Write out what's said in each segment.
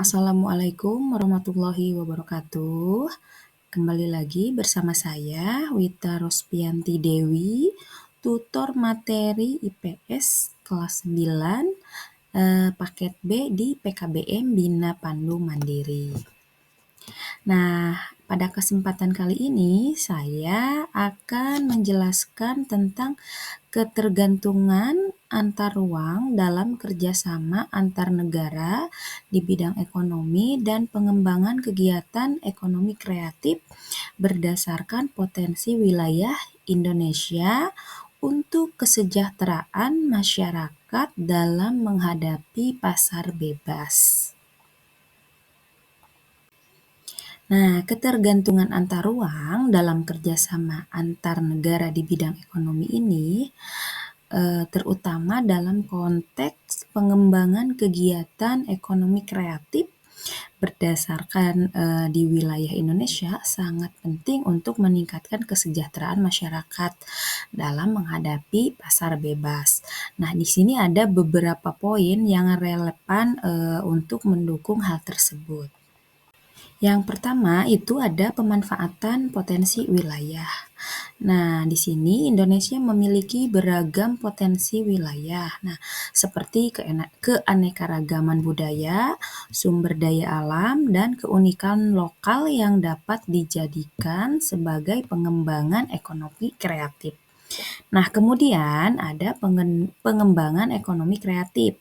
Assalamualaikum warahmatullahi wabarakatuh. Kembali lagi bersama saya, Wita Rospianti Dewi, tutor materi IPS kelas 9, paket B di PKBM Bina Pandu Mandiri. Nah, pada kesempatan kali ini saya akan menjelaskan tentang ketergantungan antar ruang dalam kerjasama antar negara di bidang ekonomi dan pengembangan kegiatan ekonomi kreatif berdasarkan potensi wilayah Indonesia untuk kesejahteraan masyarakat dalam menghadapi pasar bebas. Nah, ketergantungan antar ruang dalam kerjasama antar negara di bidang ekonomi ini terutama dalam konteks pengembangan kegiatan ekonomi kreatif berdasarkan di wilayah Indonesia sangat penting untuk meningkatkan kesejahteraan masyarakat dalam menghadapi pasar bebas. Nah, di sini ada beberapa poin yang relevan untuk mendukung hal tersebut. Yang pertama itu ada pemanfaatan potensi wilayah. Nah, di sini Indonesia memiliki beragam potensi wilayah. Nah, seperti keanekaragaman budaya, sumber daya alam, dan keunikan lokal yang dapat dijadikan sebagai pengembangan ekonomi kreatif. Nah, kemudian ada pengembangan ekonomi kreatif.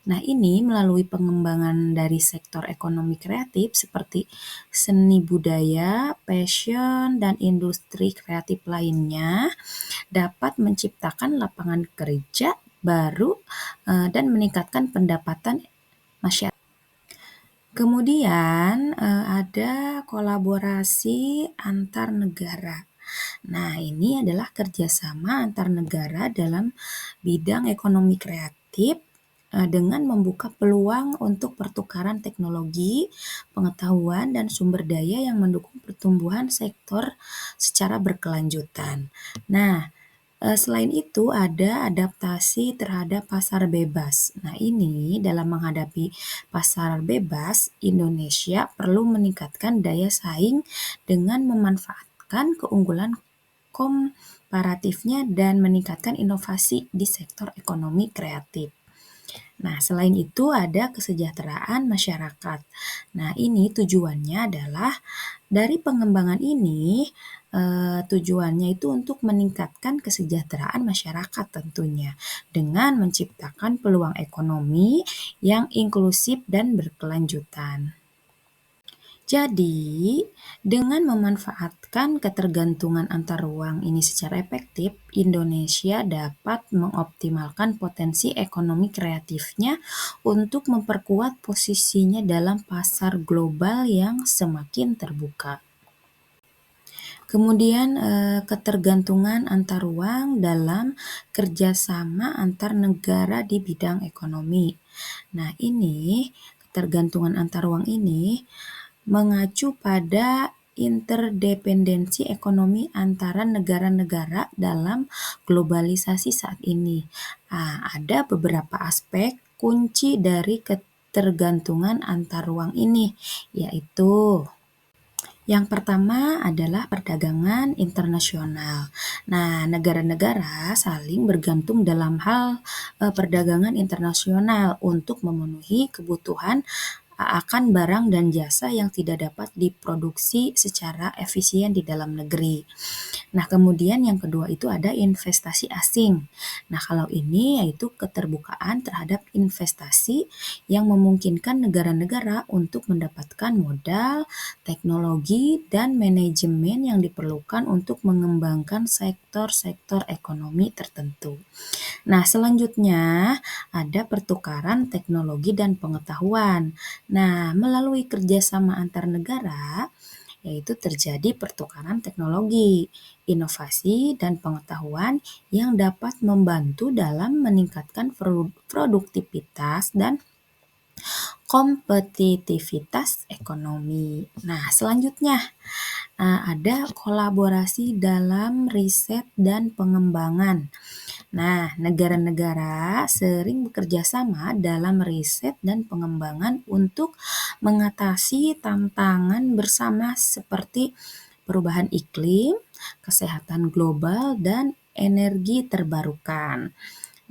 Nah, ini melalui pengembangan dari sektor ekonomi kreatif seperti seni budaya, fashion, dan industri kreatif lainnya dapat menciptakan lapangan kerja baru dan meningkatkan pendapatan masyarakat. Kemudian ada kolaborasi antar negara. Nah, ini adalah kerjasama antar negara dalam bidang ekonomi kreatif dengan membuka peluang untuk pertukaran teknologi, pengetahuan, dan sumber daya yang mendukung pertumbuhan sektor secara berkelanjutan. Nah, selain itu ada adaptasi terhadap pasar bebas. Nah, ini dalam menghadapi pasar bebas, Indonesia perlu meningkatkan daya saing dengan memanfaatkan keunggulan komparatifnya dan meningkatkan inovasi di sektor ekonomi kreatif. Nah, selain itu ada kesejahteraan masyarakat. Nah, ini tujuannya adalah dari pengembangan ini tujuannya itu untuk meningkatkan kesejahteraan masyarakat tentunya dengan menciptakan peluang ekonomi yang inklusif dan berkelanjutan. Jadi, dengan memanfaatkan ketergantungan antar ruang ini secara efektif, Indonesia dapat mengoptimalkan potensi ekonomi kreatifnya untuk memperkuat posisinya dalam pasar global yang semakin terbuka. Kemudian ketergantungan antar ruang dalam kerjasama antar negara di bidang ekonomi. Nah, ini ketergantungan antar ruang ini mengacu pada interdependensi ekonomi antara negara-negara dalam globalisasi saat ini. Ada beberapa aspek kunci dari ketergantungan antar ruang ini, yaitu yang pertama adalah perdagangan internasional. Nah, negara-negara saling bergantung dalam hal perdagangan internasional untuk memenuhi kebutuhan akan barang dan jasa yang tidak dapat diproduksi secara efisien di dalam negeri. Nah, kemudian yang kedua itu ada investasi asing. Nah, kalau ini yaitu keterbukaan terhadap investasi yang memungkinkan negara-negara untuk mendapatkan modal, teknologi, dan manajemen yang diperlukan untuk mengembangkan sektor-sektor ekonomi tertentu. Nah, selanjutnya ada pertukaran teknologi dan pengetahuan. Nah, melalui kerjasama antar negara, yaitu terjadi pertukaran teknologi, inovasi, dan pengetahuan yang dapat membantu dalam meningkatkan produktivitas dan kompetitivitas ekonomi. Nah, selanjutnya ada kolaborasi dalam riset dan pengembangan. Nah, negara-negara sering bekerja sama dalam riset dan pengembangan untuk mengatasi tantangan bersama seperti perubahan iklim, kesehatan global, dan energi terbarukan.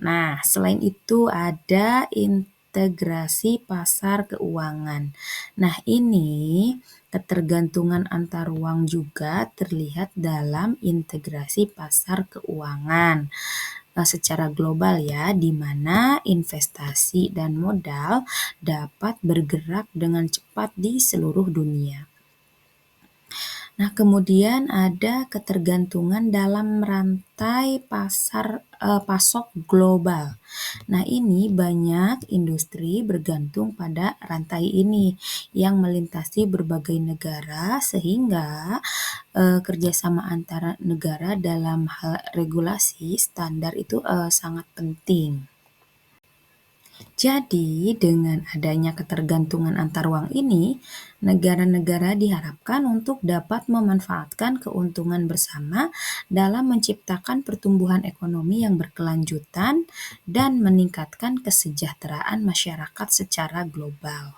Nah, selain itu ada integrasi pasar keuangan. Nah, ini ketergantungan antar uang juga terlihat dalam integrasi pasar keuangan secara global ya, di mana investasi dan modal dapat bergerak dengan cepat di seluruh dunia. Nah, kemudian ada ketergantungan dalam rantai pasok global. Nah, ini banyak industri bergantung pada rantai ini yang melintasi berbagai negara sehingga kerjasama antara negara dalam hal regulasi standar itu sangat penting. Jadi, dengan adanya ketergantungan antar uang ini, negara-negara diharapkan untuk dapat memanfaatkan keuntungan bersama dalam menciptakan pertumbuhan ekonomi yang berkelanjutan dan meningkatkan kesejahteraan masyarakat secara global.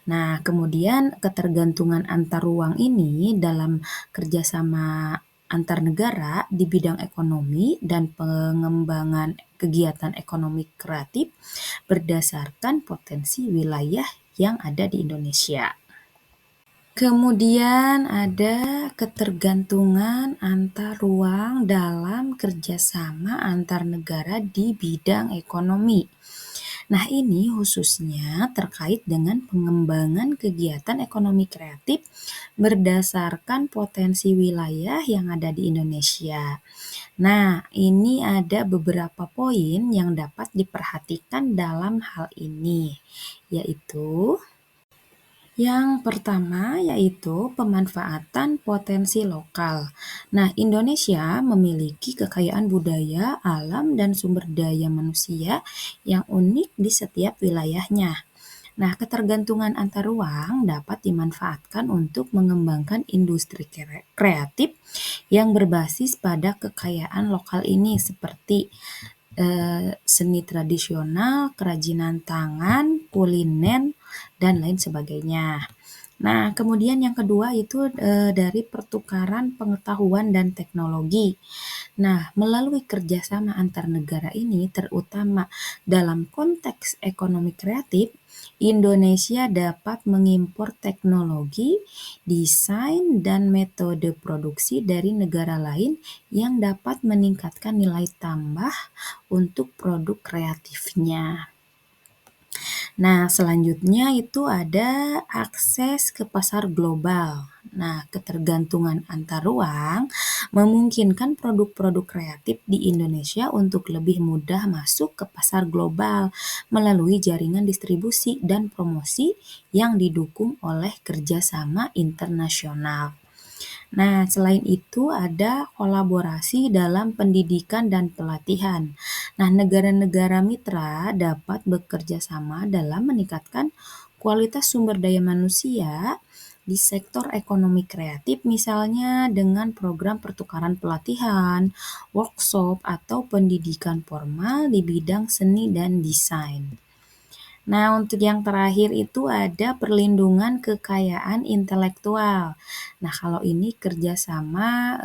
Nah, kemudian ketergantungan antar ruang ini dalam kerjasama antar negara di bidang ekonomi dan pengembangan kegiatan ekonomi kreatif berdasarkan potensi wilayah yang ada di Indonesia. Kemudian ada ketergantungan antar ruang dalam kerjasama antar negara di bidang ekonomi. Nah, ini khususnya terkait dengan pengembangan kegiatan ekonomi kreatif berdasarkan potensi wilayah yang ada di Indonesia. Nah, ini ada beberapa poin yang dapat diperhatikan dalam hal ini, yaitu yang pertama yaitu pemanfaatan potensi lokal. Nah, Indonesia memiliki kekayaan budaya, alam, dan sumber daya manusia yang unik di setiap wilayahnya. Nah, ketergantungan antar ruang dapat dimanfaatkan untuk mengembangkan industri kreatif yang berbasis pada kekayaan lokal ini seperti seni tradisional, kerajinan tangan, kuliner, dan lain sebagainya. Nah, kemudian yang kedua itu dari pertukaran pengetahuan dan teknologi. Nah, melalui kerjasama antar negara ini, terutama dalam konteks ekonomi kreatif, Indonesia dapat mengimpor teknologi, desain, dan metode produksi dari negara lain yang dapat meningkatkan nilai tambah untuk produk kreatifnya. Nah, selanjutnya itu ada akses ke pasar global. Nah, ketergantungan antar ruang memungkinkan produk-produk kreatif di Indonesia untuk lebih mudah masuk ke pasar global melalui jaringan distribusi dan promosi yang didukung oleh kerjasama internasional. Nah, selain itu ada kolaborasi dalam pendidikan dan pelatihan. Nah, negara-negara mitra dapat bekerja sama dalam meningkatkan kualitas sumber daya manusia di sektor ekonomi kreatif, misalnya dengan program pertukaran pelatihan, workshop, atau pendidikan formal di bidang seni dan desain. Nah, untuk yang terakhir itu ada perlindungan kekayaan intelektual. Nah, kalau ini kerjasama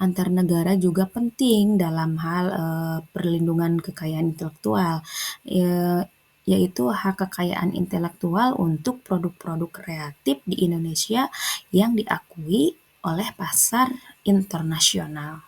antar negara juga penting dalam hal perlindungan kekayaan intelektual, yaitu hak kekayaan intelektual untuk produk-produk kreatif di Indonesia yang diakui oleh pasar internasional.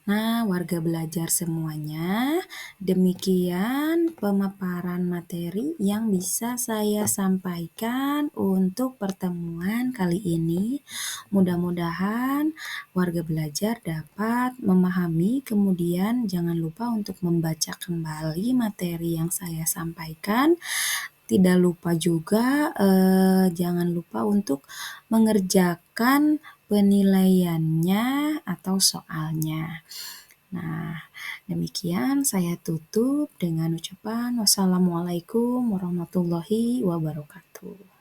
Nah, warga belajar semuanya, demikian pemaparan materi yang bisa saya sampaikan untuk pertemuan kali ini. Mudah-mudahan warga belajar dapat memahami, kemudian jangan lupa untuk membaca kembali materi yang saya sampaikan. Tidak lupa juga, jangan lupa untuk mengerjakan penilaiannya atau soalnya. Nah, demikian saya tutup dengan ucapan wassalamualaikum warahmatullahi wabarakatuh.